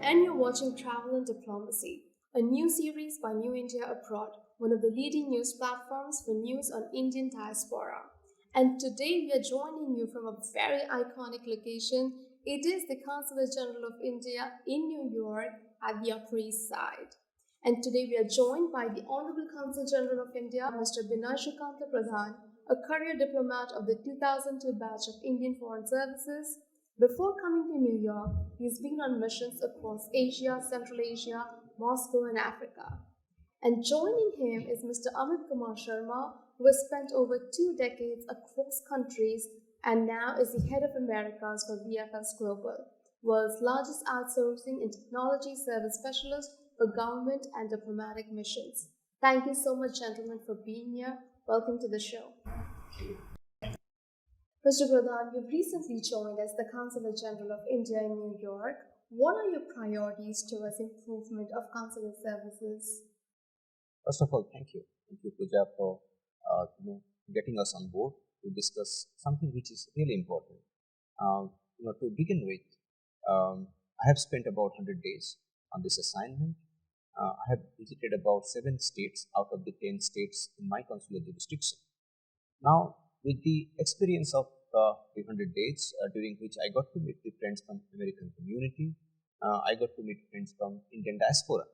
and you're watching Travel and Diplomacy, a new series by New India Abroad, one of the leading news platforms for news on Indian diaspora. And today we are joining you from a very iconic location. It is the Consul General of India in New York at the Upper East Side. And today we are joined by the Honorable Consul General of India, Mr. Binaya Srikanta Pradhan, a career diplomat of the 2002 batch of Indian Foreign Services. Before coming to New York, he's been on missions across Asia, Central Asia, Moscow, and Africa. And joining him is Mr. Amit Kumar Sharma, who has spent over 2 decades across countries and now is the head of Americas for VFS Global, world's largest outsourcing and technology service specialist for government and diplomatic missions. Thank you so much, gentlemen, for being here. Welcome to the show. Mr. Pradhan, you've recently joined as the Consulate General of India in New York. What are your priorities towards improvement of consular services? First of all, thank you. Thank you, Pooja, for getting us on board to discuss something which is really important. To begin with, I have spent about 100 days on this assignment. I have visited about 7 states out of the 10 states in my consular jurisdiction. Now, with the experience of 300 days, during which I got to meet the friends from American community, I got to meet friends from Indian diaspora.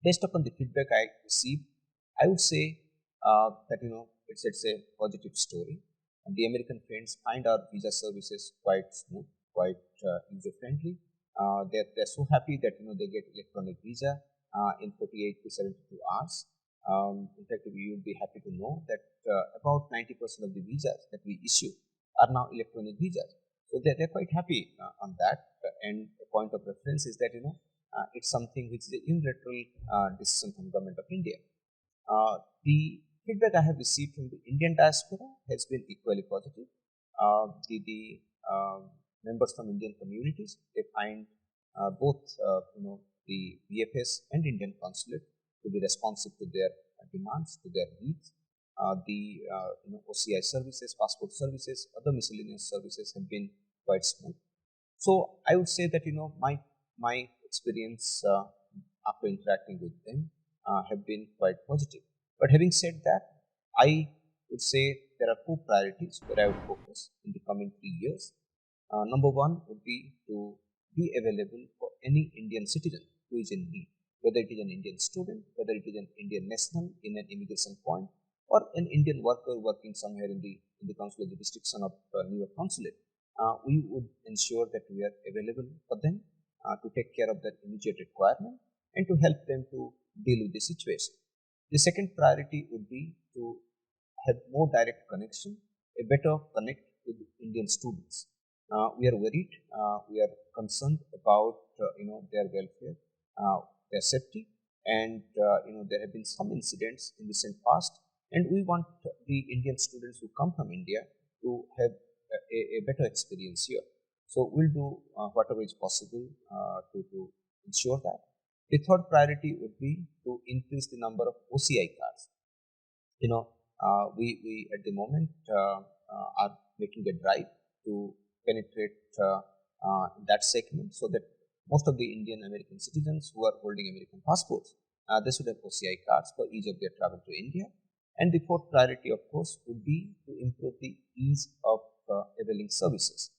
Based upon the feedback I received, I would say that it's a positive story. And the American friends find our visa services quite smooth, quite user friendly. They're so happy that they get electronic visa in 48 to 72 hours. In fact, you will be happy to know that about 90% of the visas that we issue are now electronic visas. So they're quite happy on that. And a point of reference is that it's something which is a unilateral decision from Government of India. The feedback I have received from the Indian diaspora has been equally positive. The members from Indian communities, they find both the VFS and Indian consulate to be responsive to their demands, to their needs. The OCI services, passport services, other miscellaneous services have been quite smooth. So I would say that my experience after interacting with them have been quite positive. But having said that, I would say there are 4 priorities where I would focus in the coming 3 years. Number 1 would be to be available for any Indian citizen who is in need, whether it is an Indian student, whether it is an Indian national in an immigration point, or an Indian worker working somewhere in the consular jurisdiction of New York Consulate. We would ensure that we are available for them to take care of their immediate requirement and to help them to deal with the situation. The second priority would be to have more direct connection, a better connect with Indian students. We are worried, we are concerned about their welfare, their safety, and there have been some incidents in recent past, and we want the Indian students who come from India to have a better experience here. So we'll do whatever is possible to ensure that. The third priority would be to increase the number of OCI cards. We at the moment are making a drive to penetrate that segment so that most of the Indian American citizens who are holding American passports, they should have OCI cards for ease of their travel to India. And the fourth priority, of course, would be to improve the ease of availing services.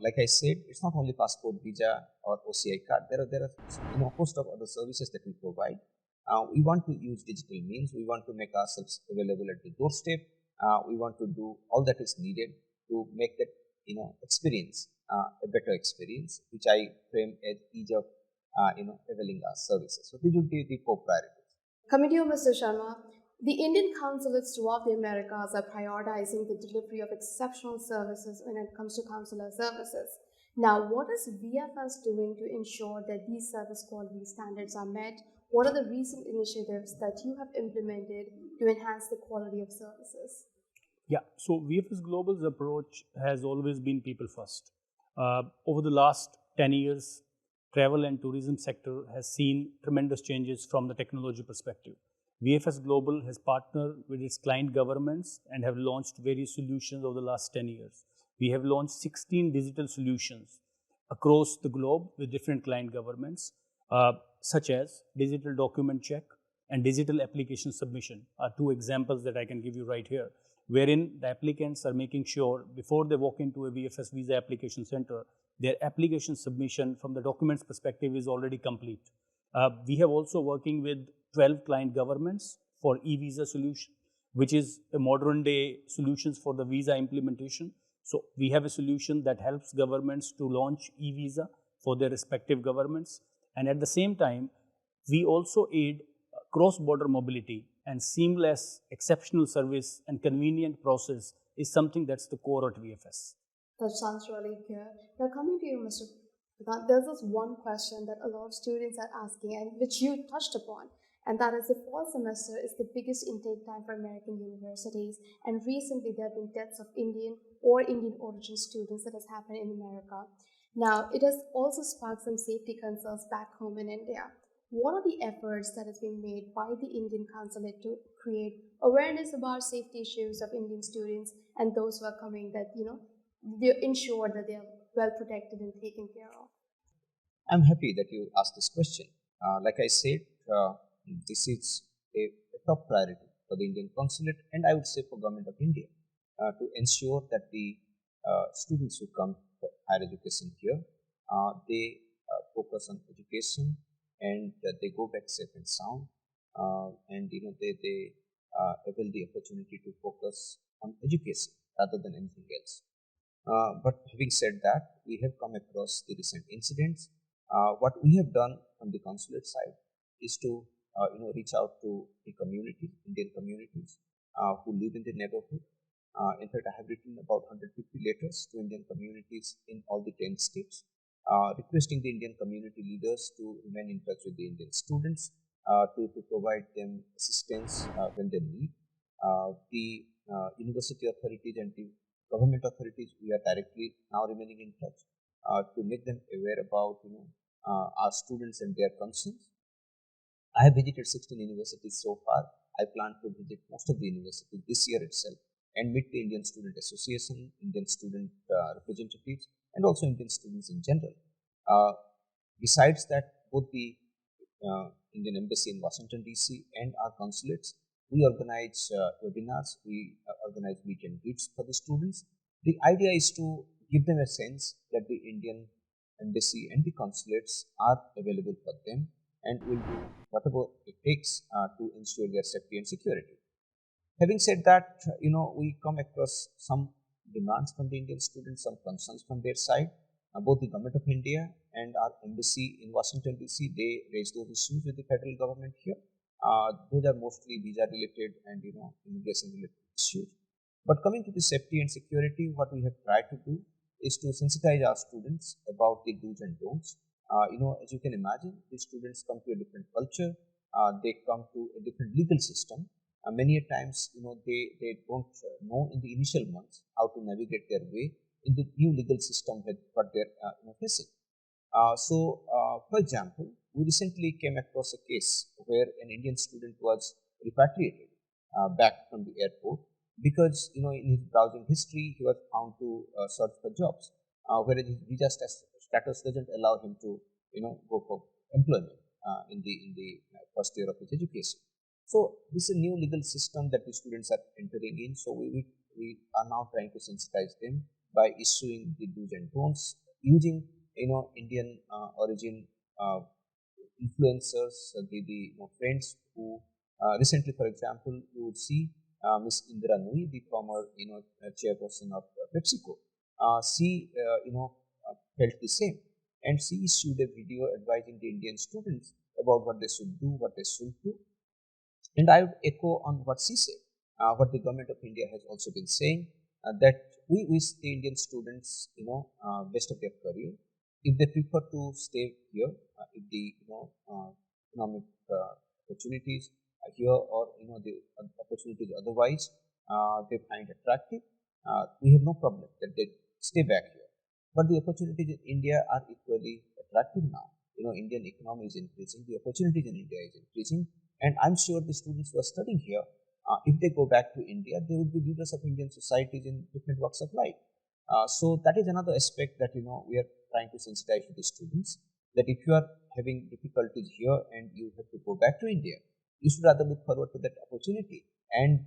Like I said, it's not only passport, visa, or OCI card. There are a host of other services that we provide. We want to use digital means. We want to make ourselves available at the doorstep. We want to do all that is needed to make that experience a better experience, which I frame as ease of availing our services. So these would be the 4 priorities. Coming to you, Mr. Sharma, the Indian consulates throughout the Americas are prioritizing the delivery of exceptional services when it comes to consular services. Now, what is VFS doing to ensure that these service quality standards are met? What are the recent initiatives that you have implemented to enhance the quality of services? Yeah, so VFS Global's approach has always been people first. Over the last 10 years, travel and tourism sector has seen tremendous changes from the technology perspective. VFS Global has partnered with its client governments and have launched various solutions over the last 10 years. We have launched 16 digital solutions across the globe with different client governments, such as digital document check and digital application submission are two examples that I can give you right here, wherein the applicants are making sure before they walk into a VFS visa application center, their application submission from the documents perspective is already complete. We have also working with 12 client governments for e-visa solution, which is a modern day solutions for the visa implementation. So we have a solution that helps governments to launch e-visa for their respective governments. And at the same time, we also aid cross-border mobility, and seamless, exceptional service and convenient process is something that's the core at VFS. That sounds really good. Now, coming to you, Mr. Pradhan, there's this one question that a lot of students are asking, and which you touched upon, and that is the fall semester is the biggest intake time for American universities. And recently, there have been deaths of Indian or Indian origin students that has happened in America. Now, it has also sparked some safety concerns back home in India. What are the efforts that has been made by the Indian consulate to create awareness about safety issues of Indian students and those who are coming, that they ensure that they are well protected and taken care of? I'm happy that you asked this question. Like I said, this is a top priority for the Indian consulate, and I would say for Government of India, to ensure that the students who come for higher education here, they focus on education, and they go back safe and sound, and they avail the opportunity to focus on education rather than anything else. But having said that, we have come across the recent incidents. What we have done from the consulate side is to reach out to the community, Indian communities who live in the neighborhood. In fact, I have written about 150 letters to Indian communities in all the 10 states, requesting the Indian community leaders to remain in touch with the Indian students, to provide them assistance when they need. The university authorities and the government authorities, we are directly now remaining in touch to make them aware about our students and their concerns. I have visited 16 universities so far. I plan to visit most of the universities this year itself and meet the Indian Student Association, Indian student representatives, and also Indian students in general. Uh, Besides that, both the Indian Embassy in Washington DC and our consulates, we organize webinars, we organize weekend gifts for the students. The idea is to give them a sense that the Indian Embassy and the consulates are available for them and will do whatever it takes to ensure their safety and security. Having said that, we come across some demands from the Indian students, some concerns from their side. Both the Government of India and our embassy in Washington DC, they raise those issues with the federal government here. Those are mostly visa related and immigration related issues. But coming to the safety and security, what we have tried to do is to sensitize our students about the do's and don'ts. As you can imagine, the students come to a different culture. They come to a different legal system. Many a times, they don't know in the initial months how to navigate their way in the new legal system that what they're facing. For example, we recently came across a case where an Indian student was repatriated back from the airport because in his browsing history he was found to search for jobs, whereas his visa status doesn't allow him to go for employment in the first year of his education. So this is a new legal system that the students are entering in. So we are now trying to sensitize them by issuing the do's and don'ts, using Indian origin influencers, the friends who recently, for example, you would see Miss Indira Nui, the former chairperson of PepsiCo. She felt the same, and she issued a video advising the Indian students about what they should do, what they should do. And I would echo on what she said, what the Government of India has also been saying, that we wish the Indian students, best of their career. If they prefer to stay here, if the economic opportunities are here, or the opportunities otherwise they find attractive, we have no problem that they stay back here. But the opportunities in India are equally attractive now. Indian economy is increasing, the opportunities in India is increasing, and I'm sure the students who are studying here, if they go back to India, they will be leaders of Indian societies in different walks of life. So that is another aspect that we are trying to sensitize to the students that if you are having difficulties here and you have to go back to India, you should rather look forward to that opportunity and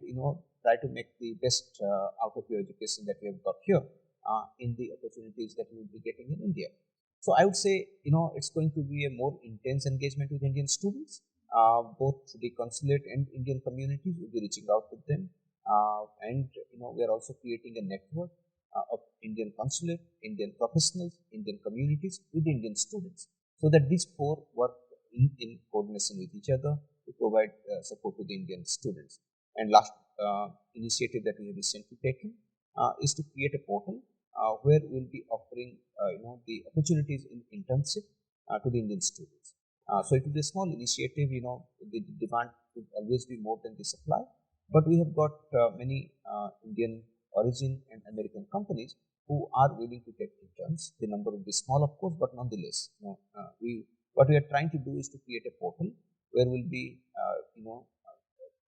try to make the best out of your education that you have got here in the opportunities that you will be getting in India. So I would say it's going to be a more intense engagement with Indian students. Both the consulate and Indian communities will be reaching out to them, and we are also creating a network of Indian consulate, Indian professionals, Indian communities with Indian students, so that these four work in coordination with each other to provide support to the Indian students. And last initiative that we have recently taken is to create a portal where we will be offering the opportunities in internship to the Indian students. So it will be a small initiative. The demand would always be more than the supply, but we have got many Indian origin and American companies who are willing to take interns. The number will be small, of course, but nonetheless, what we are trying to do is to create a portal where we'll be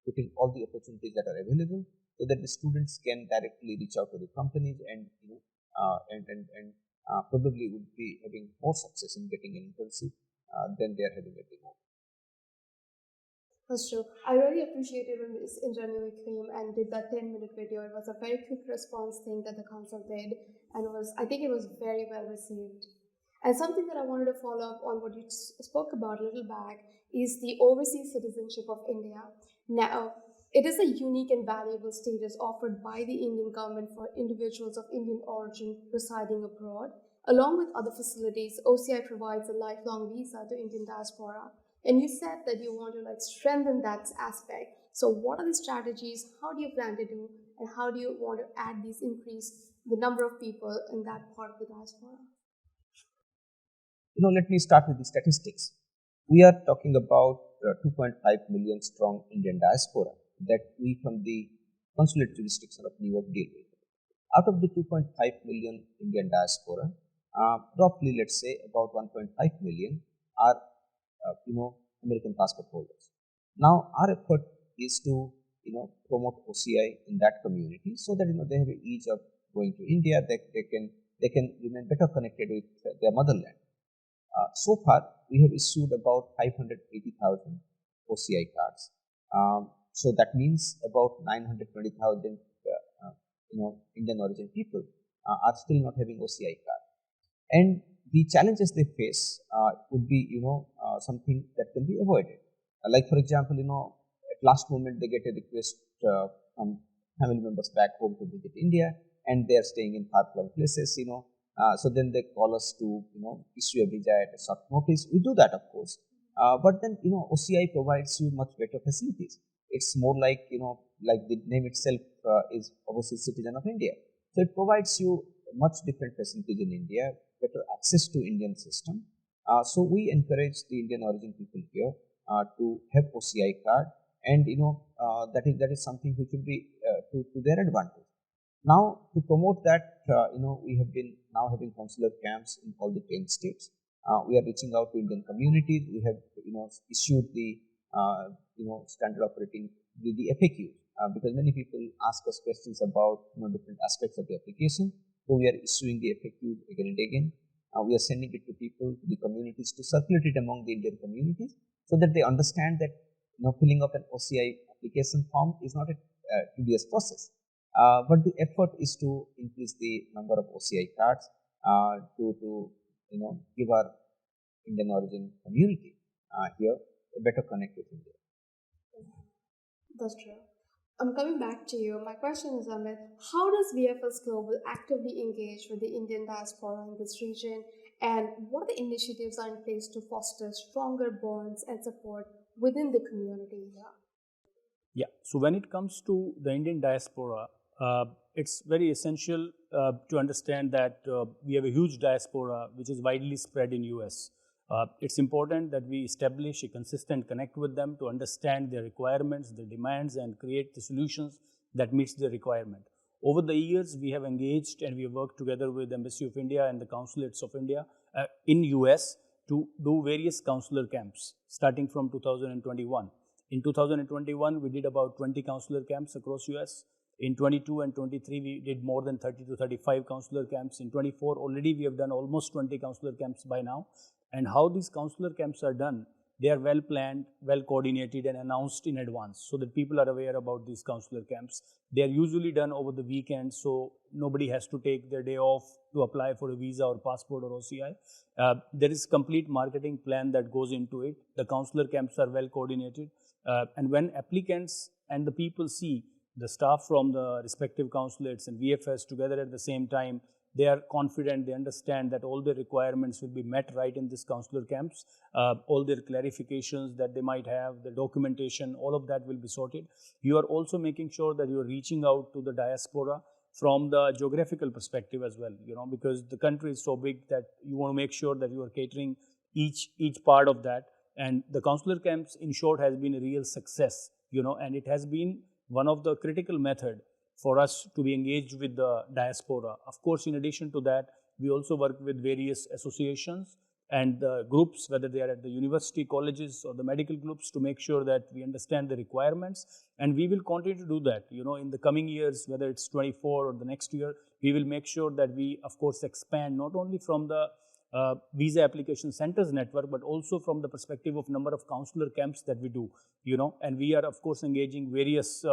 putting all the opportunities that are available, so that the students can directly reach out to the companies and probably would be having more success in getting an internship than they are having at the moment. That's true. I really appreciated when Miss Indrani came and did that 10-minute video. It was a very quick response thing that the council did, and I think it was very well received. And something that I wanted to follow up on what you spoke about a little back is the overseas citizenship of India. Now, it is a unique and valuable status offered by the Indian government for individuals of Indian origin residing abroad. Along with other facilities, OCI provides a lifelong visa to Indian diaspora. And you said that you want to strengthen that aspect. So what are the strategies? How do you plan to do? And how do you want to add these increase the number of people in that part of the diaspora? Let me start with the statistics. We are talking about 2.5 million strong Indian diaspora that we from the consulate jurisdiction of New York deal with. Out of the 2.5 million Indian diaspora, roughly let's say about 1.5 million are American passport holders. Now our effort is to promote OCI in that community, so that they have an ease of going to India. They can remain better connected with their motherland. So far, we have issued about 580,000 OCI cards. So that means about 920,000 Indian origin people are still not having OCI card. And the challenges they face would be something that can be avoided. Like for example, at last moment they get a request from family members back home to visit India, and they are staying in far-flung places. So then they call us to issue a visa at a short notice. We do that, of course, but then OCI provides you much better facilities. It's more like like the name itself is Overseas Citizen of India. So it provides you much different facilities in India, better access to Indian system. So we encourage the Indian origin people here to have OCI card, and that is something which will be to their advantage. Now, to promote that, we have been now having consular camps in all the 10 states. We are reaching out to Indian communities. We have, issued the, standard operating, the FAQ, because many people ask us questions about, different aspects of the application. So we are issuing the FAQ again and again. We are sending it to people, to the communities, to circulate it among the Indian communities, so that they understand that, filling up an OCI application form is not a tedious process. But the effort is to increase the number of OCI cards to give our Indian origin community here a better connect with India. That's true. I'm coming back to you. My question is, Amit, how does VFS Global actively engage with the Indian diaspora in this region, and what are the initiatives are in place to foster stronger bonds and support within the community here? Yeah, so when it comes to the Indian diaspora, it's very essential to understand that we have a huge diaspora which is widely spread in US. It's important that we establish a consistent connect with them to understand their requirements, their demands, and create the solutions that meets their requirement. Over the years, we have engaged and we have worked together with Embassy of India and the consulates of India in US to do various consular camps starting from 2021. In 2021, we did about 20 consular camps across US. In 22 and 23, we did more than 30 to 35 consular camps. In 24, already we have done almost 20 consular camps by now. And how these consular camps are done, they are well planned, well coordinated, and announced in advance so that people are aware about these consular camps. They are usually done over the weekend, so nobody has to take their day off to apply for a visa or passport or OCI. There is complete marketing plan that goes into it. The consular camps are well coordinated. And when applicants and the people see the staff from the respective consulates and VFS together at the same time, they are confident, they understand that all their requirements will be met right in this consular camps. All their clarifications that they might have, the documentation, all of that will be sorted. You are also making sure that you are reaching out to the diaspora from the geographical perspective as well, because the country is so big that you want to make sure that you are catering each part of that. And the consular camps, in short, has been a real success, and it has been one of the critical method for us to be engaged with the diaspora. Of course, in addition to that, we also work with various associations and groups, whether they are at the university, colleges, or the medical groups, to make sure that we understand the requirements. And we will continue to do that, in the coming years, whether it's 24 or the next year, we will make sure that we, of course, expand not only from the visa application centers network, but also from the perspective of number of consular camps that we do, and we are, of course, engaging various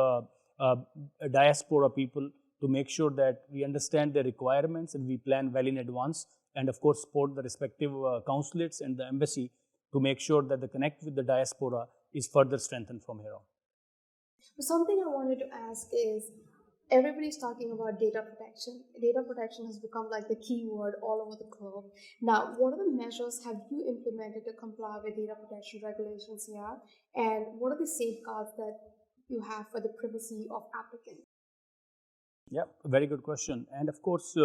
diaspora people to make sure that we understand their requirements and we plan well in advance, and of course support the respective consulates and the embassy to make sure that the connect with the diaspora is further strengthened from here on. Something I wanted to ask is, everybody's talking about data protection. Data protection has become like the key word all over the globe. Now, what are the measures have you implemented to comply with data protection regulations here? And what are the safeguards that you have for the privacy of applicants? Yeah, very good question. And of course,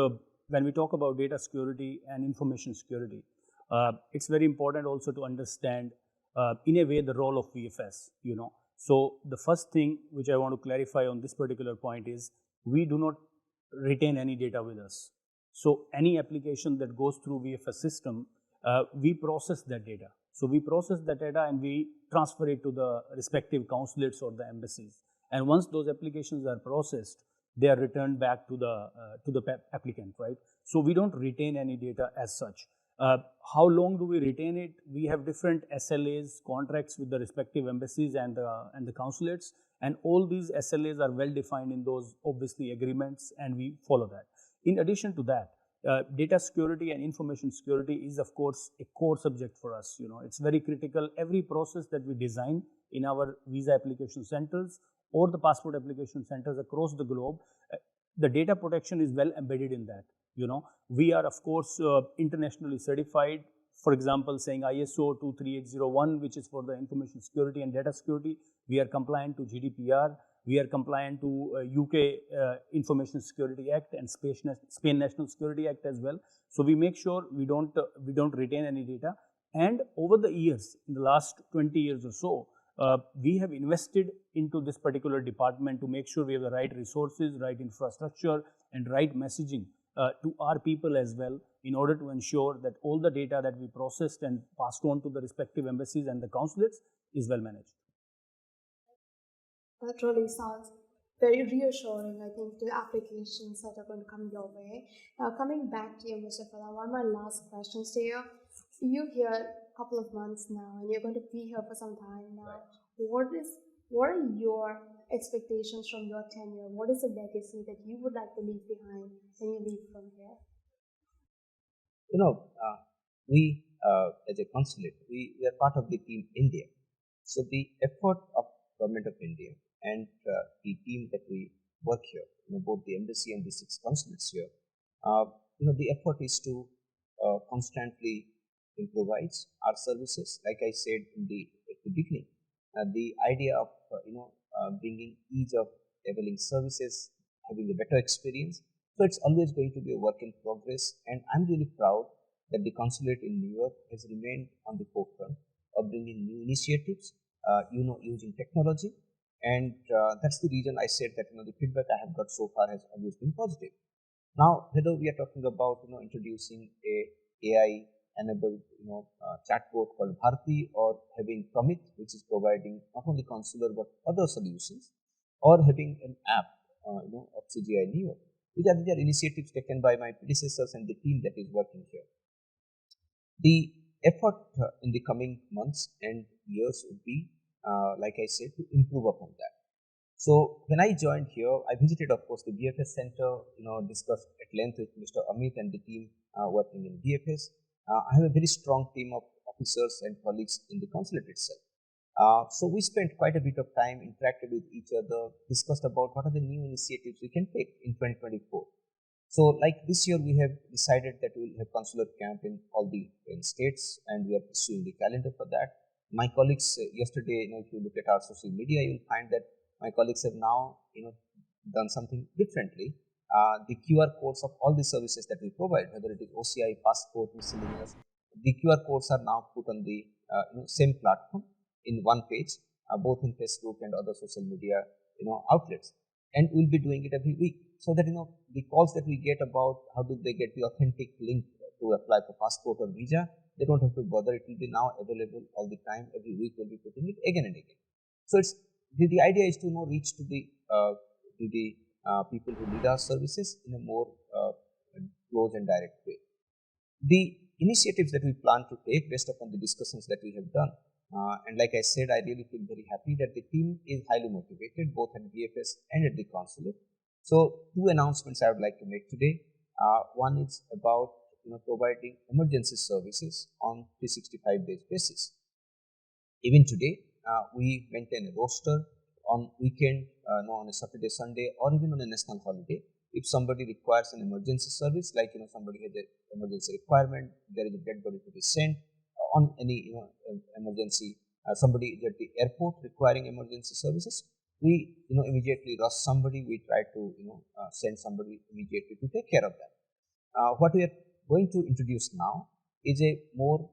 when we talk about data security and information security, it's very important also to understand, in a way, the role of VFS, So the first thing which I want to clarify on this particular point is, we do not retain any data with us. So any application that goes through VFS system, we process that data. So we process that data and we transfer it to the respective consulates or the embassies. And once those applications are processed, they are returned back to the applicant, right? So we don't retain any data as such. How long do we retain it? We have different SLAs, contracts with the respective embassies and the consulates, and all these SLAs are well defined in those, obviously, agreements, and we follow that. In addition to that, data security and information security is, of course, a core subject for us. It's very critical. Every process that we design in our visa application centers or the passport application centers across the globe, the data protection is well embedded in that. We are, of course, internationally certified. For example, saying ISO 23801, which is for the information security and data security. We are compliant to GDPR. We are compliant to UK Information Security Act and Spain National Security Act as well. So we make sure we don't retain any data. And over the years, in the last 20 years or so, we have invested into this particular department to make sure we have the right resources, right infrastructure, and right messaging to our people as well, in order to ensure that all the data that we processed and passed on to the respective embassies and the consulates is well managed. That really sounds very reassuring, I think, to applications that are going to come your way. Now, coming back to you, Mr. Pradhan, one of my last questions to you. You're here a couple of months now, and you're going to be here for some time now. What are your expectations from your tenure? What is the legacy that you would like to leave behind when you leave from here? We as a consulate, we are part of the team India. So the effort of Government of India and the team that we work here, both the embassy and the 6 consulates here, the effort is to constantly improvise our services. Like I said at the beginning, the idea of bringing ease of availing services, having a better experience. So it's always going to be a work in progress, and I'm really proud that the consulate in New York has remained on the forefront of bringing new initiatives, using technology, and that's the reason I said that the feedback I have got so far has always been positive. Now, whether we are talking about introducing a AI-enabled chatbot called Bharti, or having Pramit, which is providing not only consular but other solutions, or having an app of CGI Neo. These are initiatives taken by my predecessors and the team that is working here. The effort in the coming months and years would be, like I said, to improve upon that. So when I joined here, I visited, of course, the VFS Center, discussed at length with Mr. Amit and the team working in VFS. I have a very strong team of officers and colleagues in the consulate itself. So we spent quite a bit of time, interacted with each other, discussed about what are the new initiatives we can take in 2024. So like this year, we have decided that we will have consular camp in all the 10 states, and we are pursuing the calendar for that. My colleagues yesterday, if you look at our social media, you will find that my colleagues have now, done something differently. The QR codes of all the services that we provide, whether it is OCI, passport, miscellaneous, the QR codes are now put on the same platform in one page, both in Facebook and other social media, outlets. And we'll be doing it every week, so that the calls that we get about how do they get the authentic link to apply for passport or visa, they don't have to bother. It will be now available all the time. Every week we'll be putting it again and again. So it's the idea is to reach to the people who need our services in a more close and direct way. The initiatives that we plan to take based upon the discussions that we have done, and like I said, I really feel very happy that the team is highly motivated both at VFS and at the consulate. So two announcements I would like to make today. One is about providing emergency services on 365 days basis. Even today, we maintain a roster on weekend, on a Saturday, Sunday, or even on a national holiday. If somebody requires an emergency service, like somebody has an emergency requirement, there is a dead body to be sent on any emergency. Somebody is at the airport requiring emergency services, we immediately rush somebody. We try to send somebody immediately to take care of that. What we are going to introduce now is a more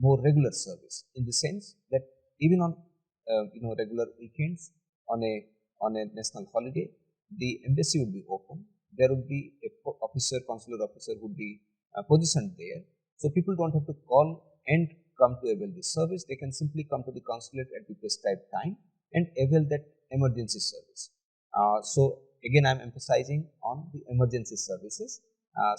more regular service, in the sense that even on regular weekends, on a national holiday, the embassy would be open. There would be a consular officer would be positioned there. So people don't have to call and come to avail this service. They can simply come to the consulate at the prescribed time and avail that emergency service. So again, I'm emphasizing on the emergency services,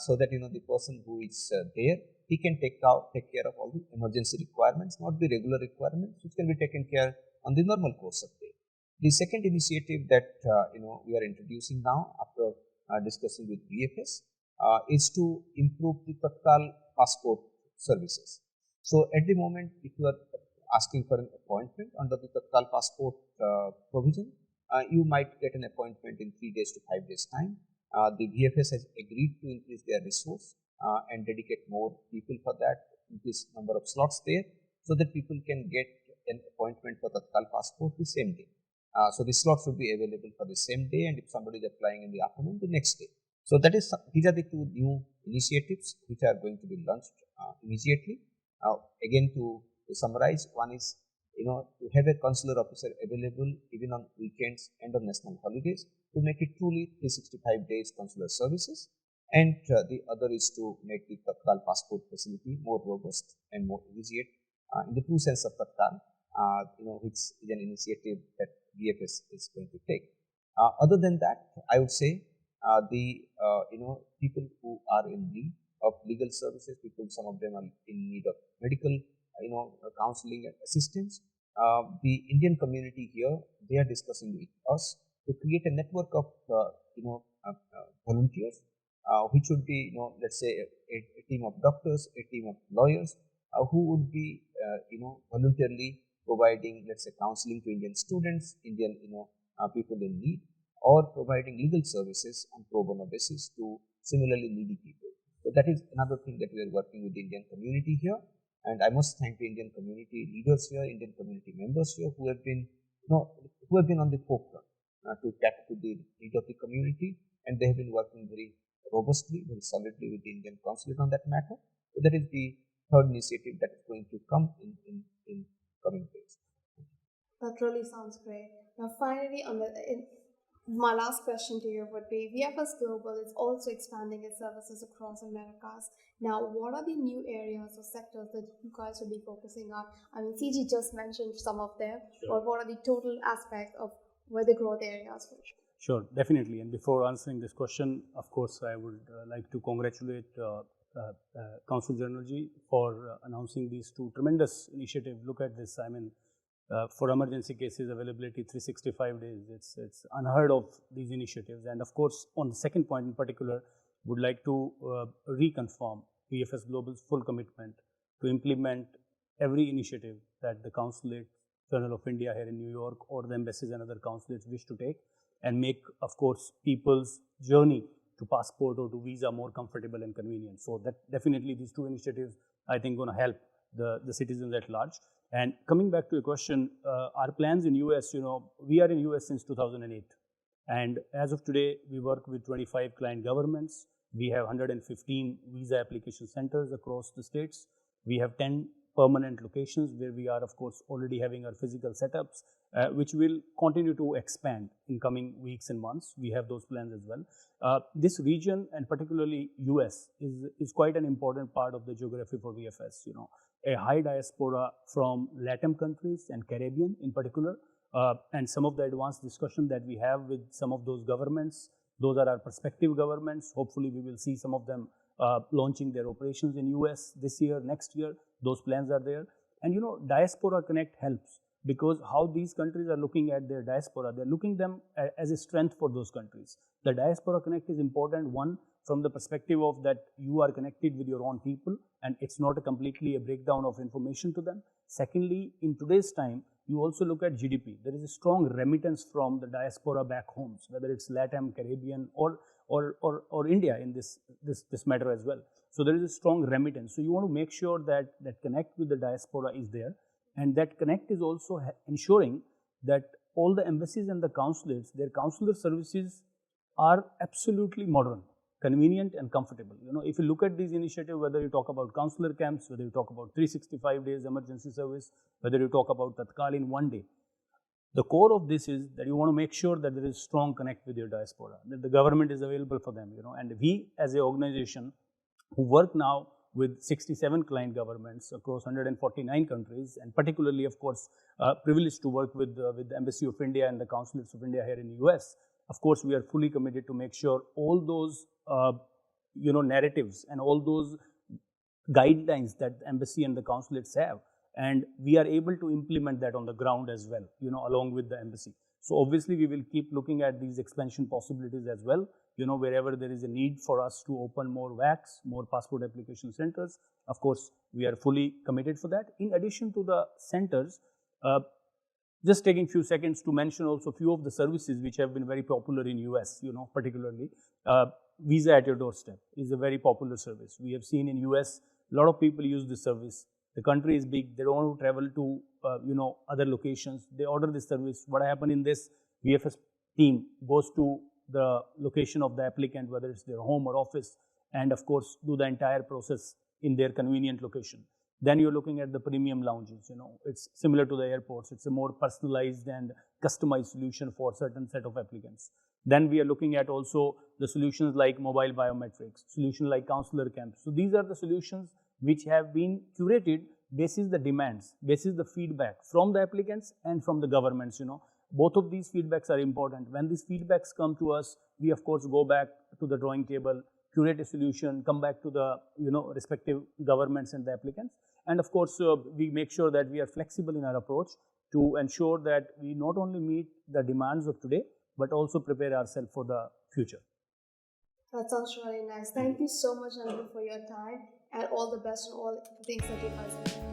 so that the person who is there, he can take care of all the emergency requirements, not the regular requirements, which can be taken care on the normal course of day. The second initiative that we are introducing now, after discussing with VFS, is to improve the Tatkal passport services. So at the moment, if you are asking for an appointment under the Tatkal passport provision, you might get an appointment in 3 days to 5 days time. The VFS has agreed to increase their resource and dedicate more people for that, increase number of slots there, so that people can get an appointment for Tatkal passport the same day. So the slots will be available for the same day, and if somebody is applying in the afternoon, the next day. So these are the two new initiatives which are going to be launched immediately. Again, to summarize, one is to have a consular officer available even on weekends and on national holidays, to make it truly 365 days consular services, and the other is to make the Tatkal passport facility more robust and more immediate in the true sense of Tatkal, which is an initiative that VFS is going to take. Other than that, I would say the people who are in need of legal services, some of them are in need of medical counseling and assistance. The Indian community here, they are discussing with us to create a network of volunteers, which would be let's say a team of doctors, a team of lawyers, who would be voluntarily providing, let's say, counseling to Indian students, Indian people in need, or providing legal services on pro bono basis to similarly needy people. So that is another thing that we are working with the Indian community here, and I must thank the Indian community leaders here, Indian community members here, who have been on the forefront to tap to the need of the community, and they have been working very robustly, very solidly with the Indian consulate on that matter. So that is the third initiative that is going to come in coming days. That really sounds great. Now, finally, my last question to you would be, VFS Global is also expanding its services across Americas. Now, what are the new areas or sectors that you guys will be focusing on? I mean, CG just mentioned some of them, but what are the total aspects of where the growth areas for sure. Sure, definitely. And before answering this question, of course, I would like to congratulate Consul General Ji for announcing these two tremendous initiatives. Look at this. I mean, for emergency cases, availability 365 days. It's unheard of, these initiatives. And of course, on the second point in particular, would like to reconfirm VFS Global's full commitment to implement every initiative that the Consulate General of India here in New York or the embassies and other consulates wish to take, and make, of course, people's journey to passport or to visa more comfortable and convenient. So that definitely these two initiatives, I think, going to help the citizens at large. And coming back to your question, our plans in US, we are in US since 2008. And as of today, we work with 25 client governments. We have 115 visa application centers across the states. We have 10 permanent locations where we are, of course, already having our physical setups, which will continue to expand in coming weeks and months. We have those plans as well. This region, and particularly US, is quite an important part of the geography for VFS. A high diaspora from LATAM countries and Caribbean in particular, and some of the advanced discussion that we have with some of those governments. Those are our prospective governments. Hopefully, we will see some of them launching their operations in US this year, next year. Those plans are there. And Diaspora Connect helps, because how these countries are looking at their diaspora, they're looking them as a strength for those countries. The Diaspora Connect is important, one, from the perspective of that you are connected with your own people and it's not completely a breakdown of information to them. Secondly, in today's time, you also look at GDP. There is a strong remittance from the diaspora back homes, whether it's LATAM, Caribbean, or India in this matter as well. So there is a strong remittance. So you want to make sure that connect with the diaspora is there, and that connect is also ensuring that all the embassies and the consulates, their consular services are absolutely modern, convenient and comfortable. If you look at these initiatives, whether you talk about consular camps, whether you talk about 365 days emergency service, whether you talk about Tatkal in one day, the core of this is that you want to make sure that there is strong connect with your diaspora, that the government is available for them, and we as an organization who work now with 67 client governments across 149 countries, and particularly, of course, privileged to work with the Embassy of India and the Consulates of India here in the US. Of course, we are fully committed to make sure all those narratives and all those guidelines that the embassy and the consulates have, and we are able to implement that on the ground as well, along with the embassy. So obviously, we will keep looking at these expansion possibilities as well, wherever there is a need for us to open more VACs, more passport application centers. Of course, we are fully committed for that. In addition to the centers, just taking few seconds to mention also few of the services which have been very popular in US, particularly. Visa at your doorstep is a very popular service. We have seen in US, a lot of people use this service. The country is big. They don't want to travel to, other locations. They order this service. What happens in this, VFS team goes to the location of the applicant, whether it's their home or office, and of course, do the entire process in their convenient location. Then you're looking at the premium lounges. It's similar to the airports. It's a more personalized and customized solution for certain set of applicants. Then we are looking at also the solutions like mobile biometrics, solution like consular camps. So these are the solutions which have been curated basis the demands, basis the feedback from the applicants and from the governments. Both of these feedbacks are important. When these feedbacks come to us, we of course go back to the drawing table, curate a solution, come back to the respective governments and the applicants. And of course, we make sure that we are flexible in our approach to ensure that we not only meet the demands of today, but also prepare ourselves for the future. That sounds really nice. Thank you so much, Amit, for your time, and all the best on all the things that you guys are doing.